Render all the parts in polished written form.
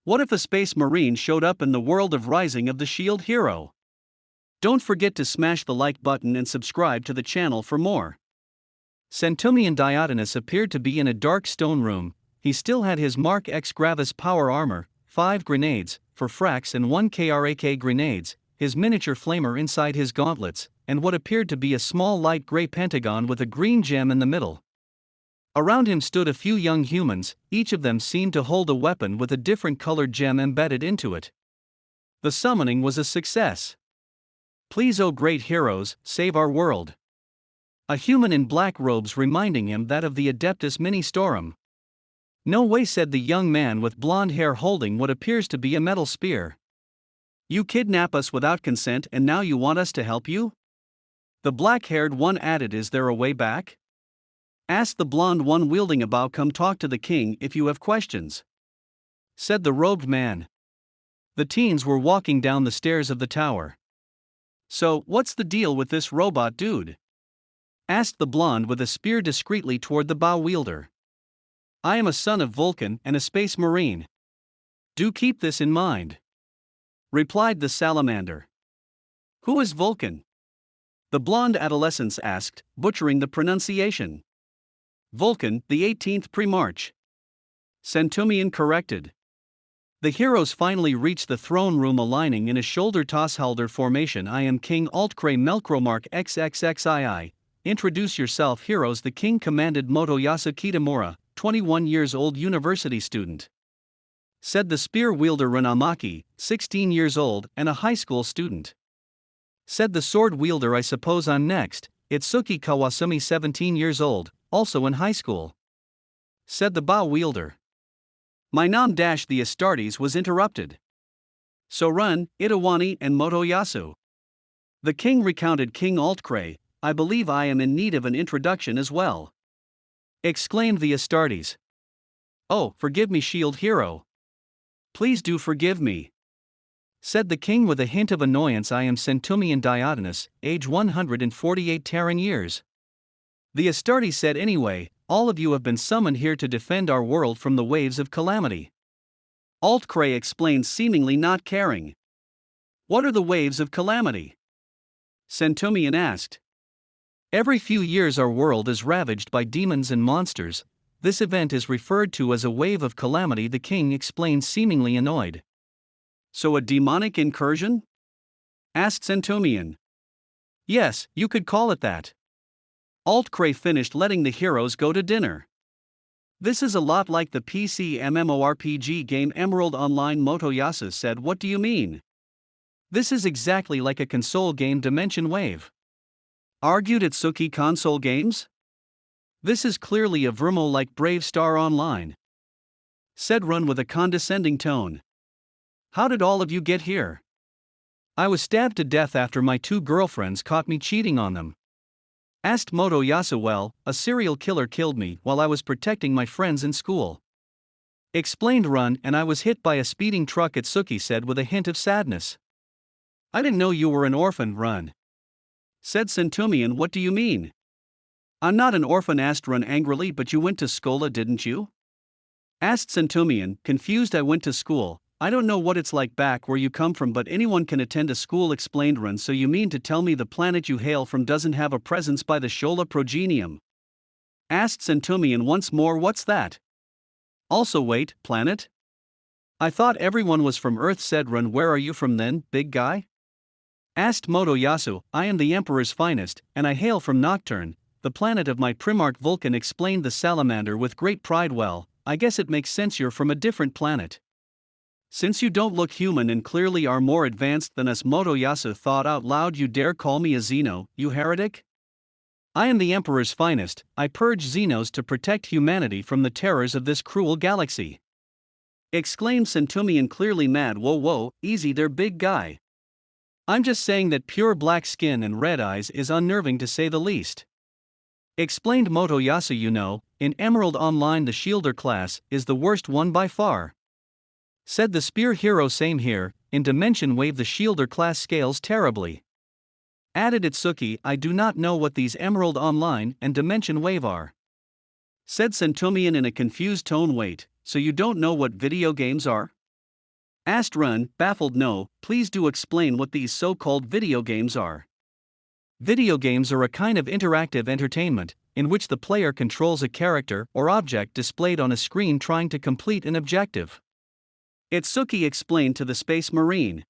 What if a space marine showed up in the world of Rising of the Shield Hero? Don't forget to smash the like button and subscribe to the channel for more. Centurion Diotinus appeared to be in a dark stone room. He still had his Mark X Gravis power armor, 5 grenades, for fracs and 1 KRAK grenades, his miniature flamer inside his gauntlets, and what appeared to be a small light gray pentagon with a green gem in the middle. Around him stood a few young humans, each of them seemed to hold a weapon with a different colored gem embedded into it. The summoning was a success. Please, oh great heroes, save our world. A human in black robes reminding him that of the Adeptus Ministorum. No way, said the young man with blonde hair holding what appears to be a metal spear. You kidnap us without consent and now you want us to help you? The black-haired one added, is there a way back? Ask the blonde one wielding a bow, come talk to the king if you have questions, said the robed man. The teens were walking down the stairs of the tower. So, what's the deal with this robot dude? Asked the blonde with a spear discreetly toward the bow wielder. I am a son of Vulcan and a space marine. Do keep this in mind, replied the salamander. Who is Vulcan? The blonde adolescent asked, butchering the pronunciation. Vulcan, the 18th Primarch. Centurion corrected. The heroes finally reached the throne room, aligning in a shoulder toss halder formation. I am King Altcray Melchromark XXXII. Introduce yourself, heroes, the king commanded. Motoyasu Kitamura, 21 years old, university student, said the spear wielder. Runamaki, 16 years old and a high school student, said the sword wielder. I suppose I'm next. Itsuki Kawasumi, 17 years old, also in high school, said the bow wielder. My nom dash the Astartes was interrupted. So run, Itawani and Motoyasu. The king recounted. King Altcray, I believe I am in need of an introduction as well, exclaimed the Astartes. Oh, forgive me, shield hero. Please do forgive me, said the king with a hint of annoyance. I am Centurion Diotinus, age 148 Terran years. The Astartes said, anyway, all of you have been summoned here to defend our world from the waves of calamity. Altcray explained, seemingly not caring. What are the waves of calamity? Centurion asked. Every few years our world is ravaged by demons and monsters. This event is referred to as a wave of calamity, the king explained, seemingly annoyed. So a demonic incursion? Asked Centurion. Yes, you could call it that. Altcray finished, letting the heroes go to dinner. This is a lot like the PC MMORPG game Emerald Online. Motoyasu said, what do you mean? This is exactly like a console game, Dimension Wave, argued Itsuki. Console games? This is clearly a Vermo like Brave Star Online, said Run with a condescending tone. How did all of you get here? I was stabbed to death after my 2 girlfriends caught me cheating on them, asked Motoyasu. Well, a serial killer killed me while I was protecting my friends in school, explained Run, and I was hit by a speeding truck, Itsuki said with a hint of sadness. I didn't know you were an orphan, Run, said Centurion. What do you mean? I'm not an orphan, asked Run angrily. But you went to Skola, didn't you? Asked Centurion, confused. I went to school. I don't know what it's like back where you come from, but anyone can attend a school, explained Run. So you mean to tell me the planet you hail from doesn't have a presence by the Shola Progenium? Asked Centurion once more. What's that? Also, wait, planet? I thought everyone was from Earth, said Run. Where are you from then, big guy? Asked Motoyasu. I am the Emperor's finest, and I hail from Nocturne, the planet of my Primarch Vulcan, explained the salamander with great pride. Well, I guess it makes sense you're from a different planet, since you don't look human and clearly are more advanced than us. Motoyasu thought out loud. You dare call me a Xeno, you heretic? I am the Emperor's finest. I purge Xenos to protect humanity from the terrors of this cruel galaxy, exclaimed Centurion, clearly mad. Whoa, easy there, big guy. I'm just saying that pure black skin and red eyes is unnerving to say the least, explained Motoyasu. You know, in Emerald Online the Shielder class is the worst one by far, said the spear hero. Same here, in Dimension Wave the Shielder class scales terribly, added Itsuki. I do not know what these Emerald Online and Dimension Wave are, said Centurion in a confused tone. Wait, so you don't know what video games are? Asked Run, baffled. No, please do explain what these so-called video games are. Video games are a kind of interactive entertainment, in which the player controls a character or object displayed on a screen trying to complete an objective. Itsuki explained to the Space Marine.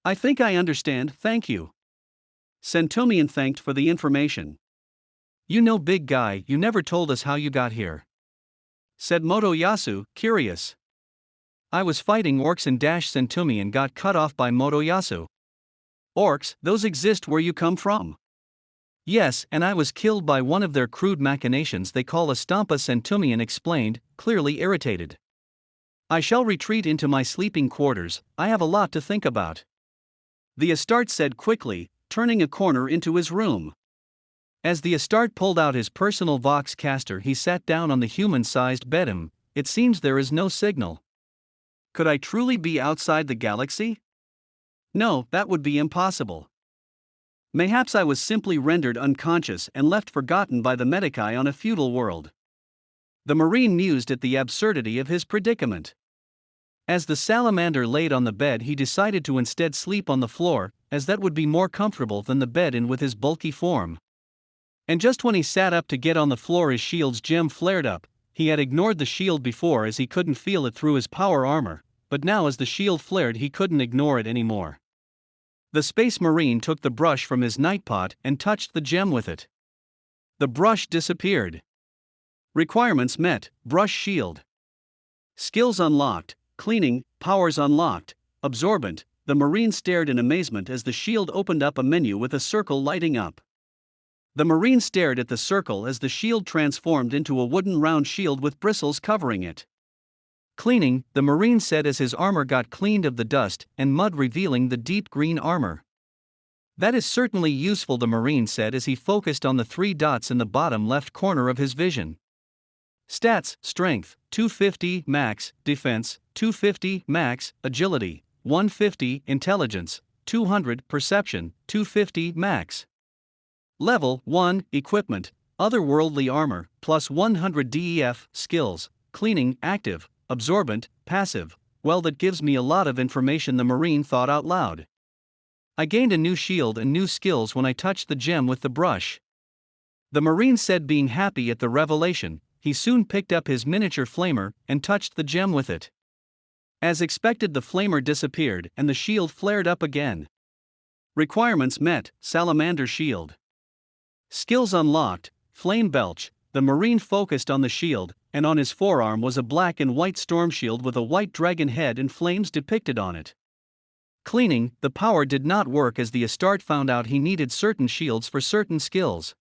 I think I understand, thank you. Sentomian thanked for the information. You know, big guy, you never told us how you got here, said Motoyasu, curious. I was fighting orcs and Sentomian got cut off by Motoyasu. Orcs, those exist where you come from? Yes, and I was killed by one of their crude machinations they call a stampa. Sentomian explained, clearly irritated. I shall retreat into my sleeping quarters, I have a lot to think about. The Astarte said quickly, turning a corner into his room. As the Astarte pulled out his personal Vox caster, he sat down on the human-sized bed. It seems there is no signal. Could I truly be outside the galaxy? No, that would be impossible. Mayhaps I was simply rendered unconscious and left forgotten by the Medicae on a feudal world. The Marine mused at the absurdity of his predicament. As the salamander laid on the bed, he decided to instead sleep on the floor, as that would be more comfortable than the bed in with his bulky form. And just when he sat up to get on the floor, his shield's gem flared up. He had ignored the shield before as he couldn't feel it through his power armor, but now as the shield flared he couldn't ignore it anymore. The Space Marine took the brush from his nightpot and touched the gem with it. The brush disappeared. Requirements met, brush shield. Skills unlocked, cleaning, powers unlocked, absorbent. The Marine stared in amazement as the shield opened up a menu with a circle lighting up. The Marine stared at the circle as the shield transformed into a wooden round shield with bristles covering it. Cleaning, the Marine said as his armor got cleaned of the dust and mud, revealing the deep green armor. That is certainly useful, the Marine said as he focused on the 3 dots in the bottom left corner of his vision. Stats: Strength, 250 max, Defense, 250 max, Agility, 150, Intelligence, 200, Perception, 250 max. Level 1, Equipment, Otherworldly Armor, plus 100 DEF, Skills, Cleaning, Active, Absorbent, Passive. Well, that gives me a lot of information, the Marine thought out loud. I gained a new shield and new skills when I touched the gem with the brush. The Marine said, being happy at the revelation. He soon picked up his miniature flamer and touched the gem with it. As expected, the flamer disappeared and the shield flared up again. Requirements met, salamander shield. Skills unlocked, flame belch. The Marine focused on the shield, and on his forearm was a black and white storm shield with a white dragon head and flames depicted on it. Cleaning, the power did not work as the Astarte found out he needed certain shields for certain skills.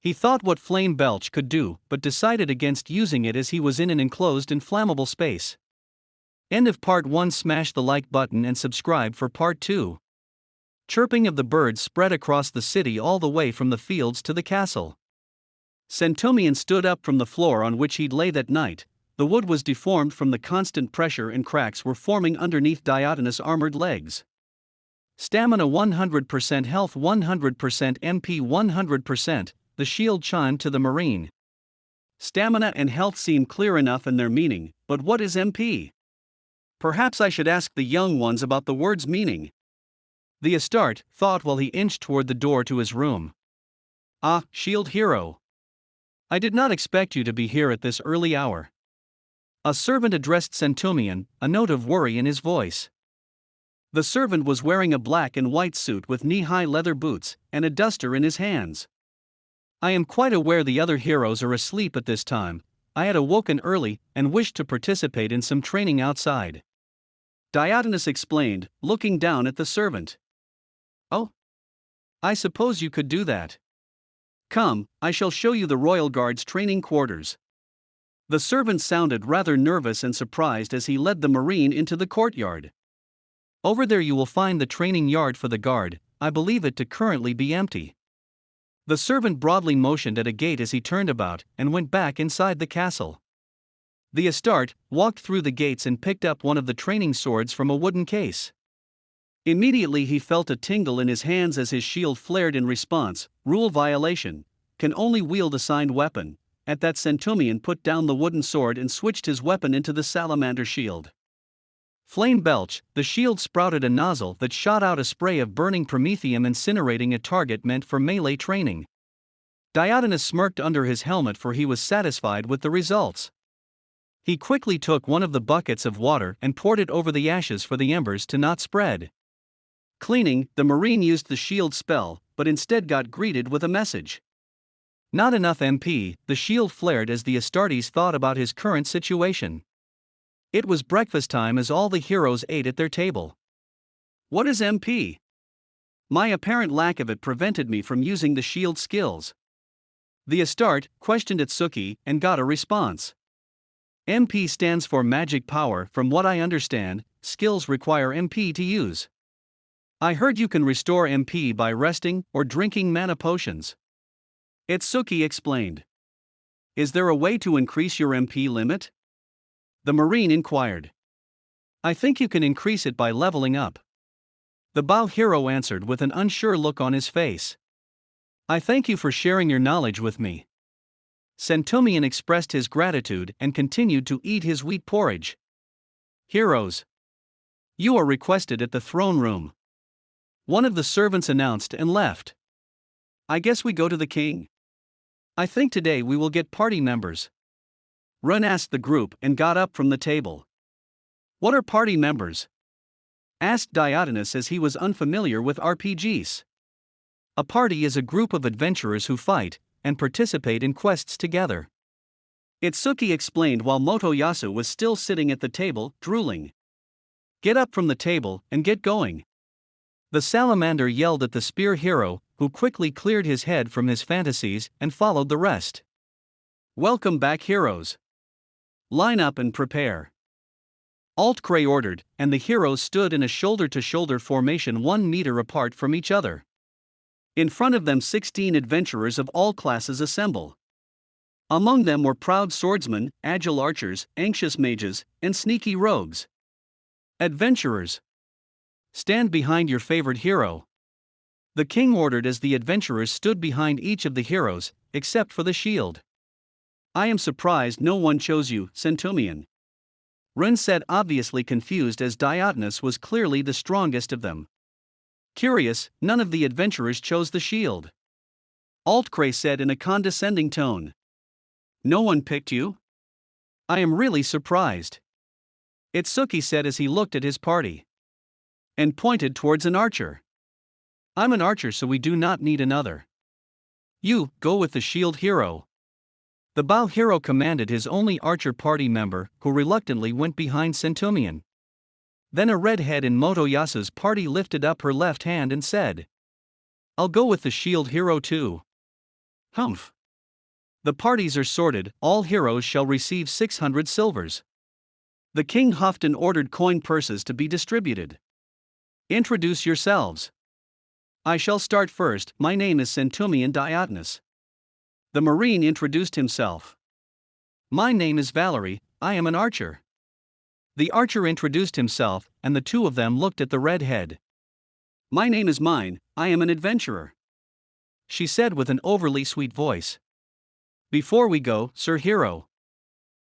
He thought what flame belch could do, but decided against using it as he was in an enclosed inflammable space. End of part 1. Smash the like button and subscribe for part 2. Chirping of the birds spread across the city all the way from the fields to the castle. Sentomian stood up from the floor on which he'd lay that night. The wood was deformed from the constant pressure and cracks were forming underneath Diotinus' armored legs. Stamina 100%, health 100%, MP 100%, the shield chimed to the Marine. Stamina and health seem clear enough in their meaning, but what is MP? Perhaps I should ask the young ones about the word's meaning. The Astarte thought while he inched toward the door to his room. Ah, shield hero. I did not expect you to be here at this early hour. A servant addressed Sentomian, a note of worry in his voice. The servant was wearing a black and white suit with knee-high leather boots and a duster in his hands. I am quite aware the other heroes are asleep at this time. I had awoken early and wished to participate in some training outside. Diotinus explained, looking down at the servant. Oh? I suppose you could do that. Come, I shall show you the Royal Guard's training quarters. The servant sounded rather nervous and surprised as he led the Marine into the courtyard. Over there you will find the training yard for the guard. I believe it to currently be empty. The servant broadly motioned at a gate as he turned about and went back inside the castle. The Astarte walked through the gates and picked up one of the training swords from a wooden case. Immediately he felt a tingle in his hands as his shield flared in response. Rule violation. Can only wield assigned weapon. At that, Sentomian put down the wooden sword and switched his weapon into the salamander shield. Flame belch, the shield sprouted a nozzle that shot out a spray of burning promethium, incinerating a target meant for melee training. Diotinus smirked under his helmet, for he was satisfied with the results. He quickly took one of the buckets of water and poured it over the ashes for the embers to not spread. Cleaning, the Marine used the shield spell, but instead got greeted with a message. Not enough MP. The shield flared as the Astartes thought about his current situation. It was breakfast time as all the heroes ate at their table. What is MP? My apparent lack of it prevented me from using the shield skills. The Astarte questioned Itsuki and got a response. MP stands for magic power. From what I understand, skills require MP to use. I heard you can restore MP by resting or drinking mana potions. Itsuki explained. Is there a way to increase your MP limit? The Marine inquired. I think you can increase it by leveling up. The Bao hero answered with an unsure look on his face. I thank you for sharing your knowledge with me. Centurion expressed his gratitude and continued to eat his wheat porridge. Heroes, you are requested at the throne room. One of the servants announced and left. I guess we go to the king. I think today we will get party members. Run asked the group and got up from the table. What are party members? Asked Diotinus, as he was unfamiliar with RPGs. A party is a group of adventurers who fight and participate in quests together. Itsuki explained while Motoyasu was still sitting at the table, drooling. Get up from the table and get going. The salamander yelled at the spear hero, who quickly cleared his head from his fantasies and followed the rest. Welcome back, heroes. Line up and prepare. Altcray ordered, and the heroes stood in a shoulder-to-shoulder formation 1 meter apart from each other. In front of them 16 adventurers of all classes assemble. Among them were proud swordsmen, agile archers, anxious mages, and sneaky rogues. Adventurers, stand behind your favorite hero. The king ordered as the adventurers stood behind each of the heroes, except for the shield. I am surprised no one chose you, Centurion. Ren said, obviously confused, as Diotinus was clearly the strongest of them. Curious, none of the adventurers chose the shield. Altcray said in a condescending tone. No one picked you? I am really surprised. Itsuki said as he looked at his party. And pointed towards an archer. I'm an archer, so we do not need another. You, go with the shield hero. The Bao hero commanded his only archer party member, who reluctantly went behind Centurion. Then a redhead in Motoyasu's party lifted up her left hand and said, I'll go with the shield hero too. Humph. The parties are sorted, all heroes shall receive 600 silvers. The king huffed and ordered coin purses to be distributed. Introduce yourselves. I shall start first. My name is Centurion Diotinus. The Marine introduced himself. My name is Valerie, I am an archer. The archer introduced himself, and the two of them looked at the redhead. My name is Mine, I am an adventurer. She said with an overly sweet voice. Before we go, Sir Hero.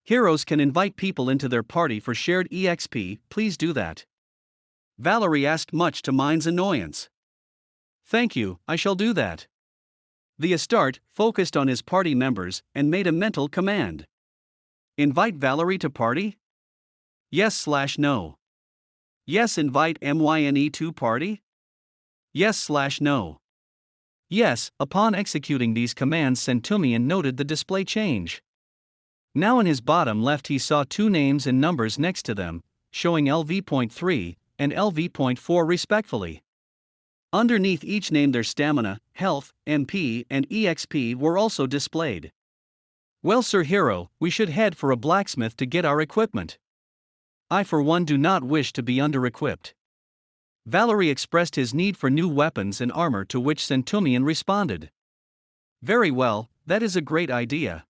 Heroes can invite people into their party for shared EXP, please do that. Valerie asked, much to Mine's annoyance. Thank you, I shall do that. The Astarte focused on his party members and made a mental command. Invite Valerie to party? Yes/no. Yes, invite MYNE to party? Yes/no. Yes. Upon executing these commands, Centurion noted the display change. Now in his bottom left he saw 2 names and numbers next to them, showing LV.3 and LV.4 respectively. Underneath each name their stamina, health, MP, and EXP were also displayed. Well, Sir Hero, we should head for a blacksmith to get our equipment. I for one do not wish to be under-equipped. Valerie expressed his need for new weapons and armor, to which Centurion responded. Very well, that is a great idea.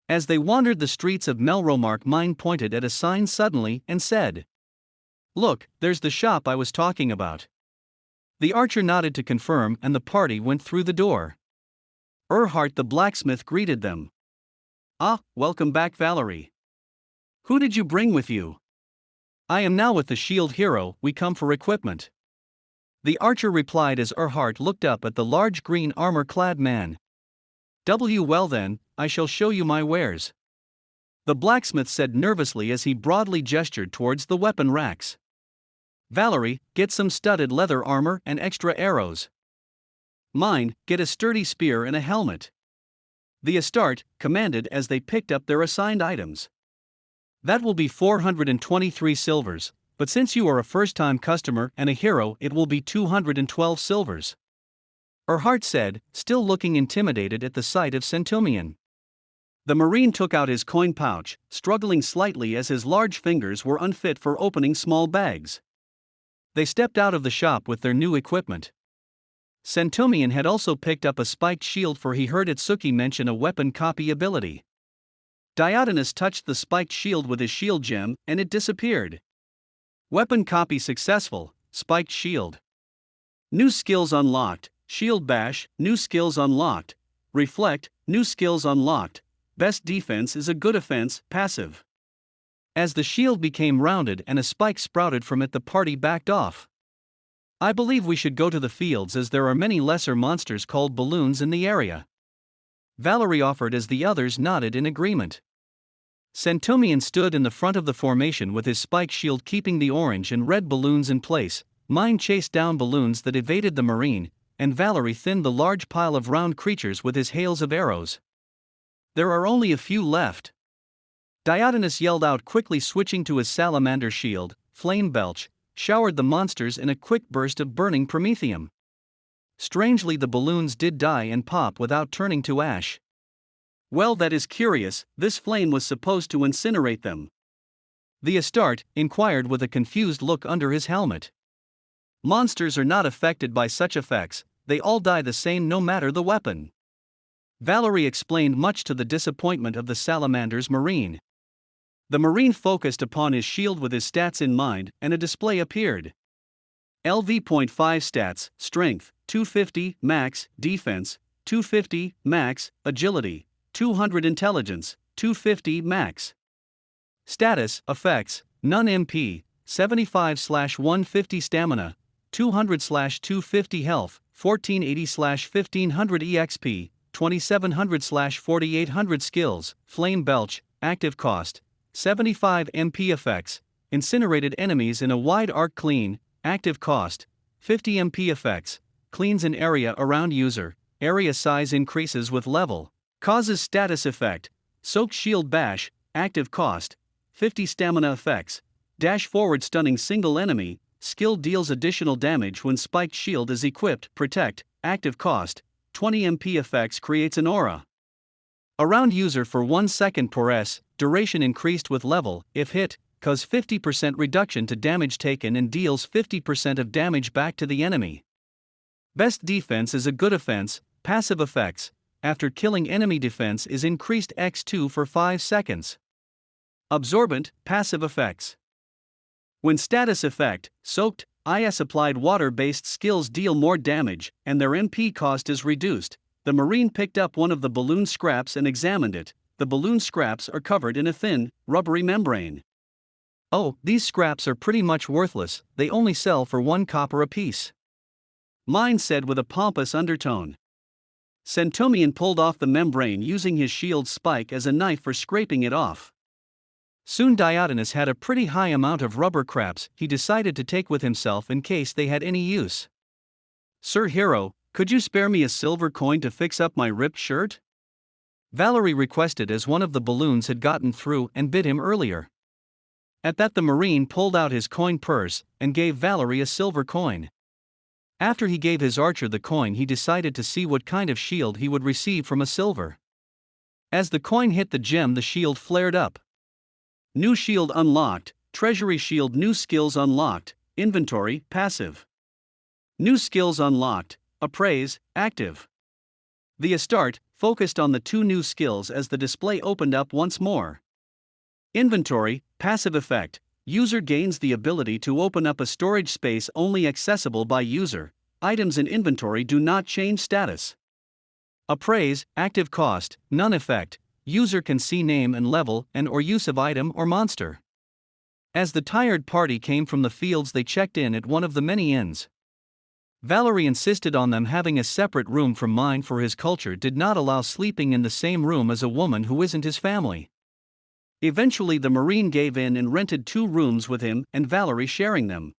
As they wandered the streets of Melromark, Mine pointed at a sign suddenly and said, Look, there's the shop I was talking about. The archer nodded to confirm, and the party went through the door. Erhardt the blacksmith greeted them. Ah, welcome back, Valerie. Who did you bring with you? I am now with the shield hero, we come for equipment. The archer replied as Erhardt looked up at the large green armor-clad man. Well then, I shall show you my wares. The blacksmith said nervously as he broadly gestured towards the weapon racks. Valerie, get some studded leather armor and extra arrows. Mine, get a sturdy spear and a helmet. The Astarte commanded as they picked up their assigned items. That will be 423 silvers, but since you are a first-time customer and a hero, it will be 212 silvers. Erhardt said, still looking intimidated at the sight of Centurion. The Marine took out his coin pouch, struggling slightly as his large fingers were unfit for opening small bags. They stepped out of the shop with their new equipment. Centurion had also picked up a spiked shield, for he heard Itsuki mention a weapon copy ability. Diodanus touched the spiked shield with his shield gem, and it disappeared. Weapon copy successful, spiked shield. New skills unlocked, shield bash, new skills unlocked. Reflect, new skills unlocked. Best defense is a good offense, passive. As the shield became rounded and a spike sprouted from it, the party backed off. I believe we should go to the fields as there are many lesser monsters called balloons in the area. Valerie offered as the others nodded in agreement. Centurion stood in the front of the formation with his spike shield keeping the orange and red balloons in place. Mine chased down balloons that evaded the Marine, and Valerie thinned the large pile of round creatures with his hails of arrows. There are only a few left. Diodanus yelled out quickly, switching to his salamander shield. Flame belch showered the monsters in a quick burst of burning promethium. Strangely, the balloons did die and pop without turning to ash. Well, that is curious, this flame was supposed to incinerate them. The Astarte inquired with a confused look under his helmet. Monsters are not affected by such effects, they all die the same no matter the weapon. Valerie explained, much to the disappointment of the Salamander's Marine. The Marine focused upon his shield with his stats in mind, and a display appeared. LV.5 stats, strength, 250, max, defense, 250, max, agility, 200 intelligence, 250 max. Status, effects, none MP, 75/150 stamina, 200/250 health, 1480/1500 EXP, 2700/4800 skills, flame belch, active cost, 75 MP effects, incinerated enemies in a wide arc clean, active cost, 50 MP effects, cleans an area around user, area size increases with level, causes status effect, soak shield bash, active cost, 50 stamina effects, dash forward stunning single enemy, skill deals additional damage when spiked shield is equipped, protect, active cost, 20 MP effects creates an aura around user for 1 second per s, duration increased with level, if hit, cause 50% reduction to damage taken and deals 50% of damage back to the enemy. Best defense is a good offense, passive effects, after killing enemy defense is increased x2 for 5 seconds. Absorbent, passive effects. When status effect, soaked, IS applied water-based skills deal more damage, and their MP cost is reduced. The Marine picked up one of the balloon scraps and examined it. The balloon scraps are covered in a thin, rubbery membrane. Oh, these scraps are pretty much worthless, they only sell for 1 copper apiece. Mine said with a pompous undertone. Centurion pulled off the membrane using his shield spike as a knife for scraping it off. Soon Diodanus had a pretty high amount of rubber scraps he decided to take with himself in case they had any use. Sir Hero, could you spare me a silver coin to fix up my ripped shirt? Valerie requested as one of the balloons had gotten through and bid him earlier. At that the Marine pulled out his coin purse and gave Valerie a silver coin. After he gave his archer the coin, he decided to see what kind of shield he would receive from a silver. As the coin hit the gem, the shield flared up. New shield unlocked, treasury shield, new skills unlocked, inventory, passive. New skills unlocked, appraise, active. The Astarte focused on the 2 new skills as the display opened up once more. Inventory, passive effect, user gains the ability to open up a storage space only accessible by user. Items in inventory do not change status. Appraise, active cost, none effect, user can see name and level and or use of item or monster. As the tired party came from the fields, they checked in at one of the many inns. Valerie insisted on them having a separate room from mine, for his culture did not allow sleeping in the same room as a woman who isn't his family. Eventually the Marine gave in and rented 2 rooms with him and Valerie sharing them.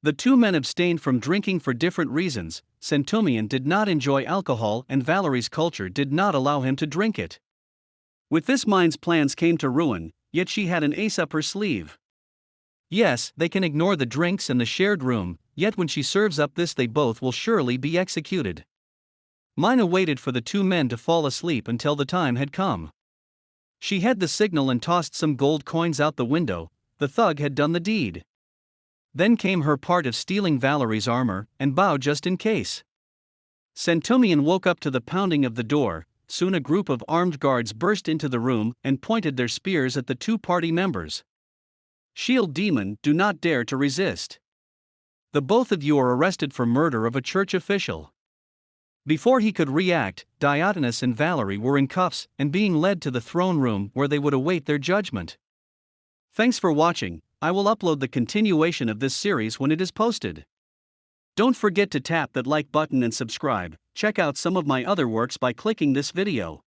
The 2 men abstained from drinking for different reasons. Santonian did not enjoy alcohol and Valerie's culture did not allow him to drink it. With this, mine's plans came to ruin, yet she had an ace up her sleeve. Yes, they can ignore the drinks and the shared room, yet when she serves up this, they both will surely be executed. Mina waited for the 2 men to fall asleep until the time had come. She had the signal and tossed some gold coins out the window. The thug had done the deed. Then came her part of stealing Valerie's armor and bow just in case. Santonian woke up to the pounding of the door. Soon a group of armed guards burst into the room and pointed their spears at the 2 party members. Shield demon, do not dare to resist. The both of you are arrested for murder of a church official. Before he could react, Diotinus and Valerie were in cuffs and being led to the throne room where they would await their judgment. Thanks for watching. I will upload the continuation of this series when it is posted. Don't forget to tap that like button and subscribe. Check out some of my other works by clicking this video.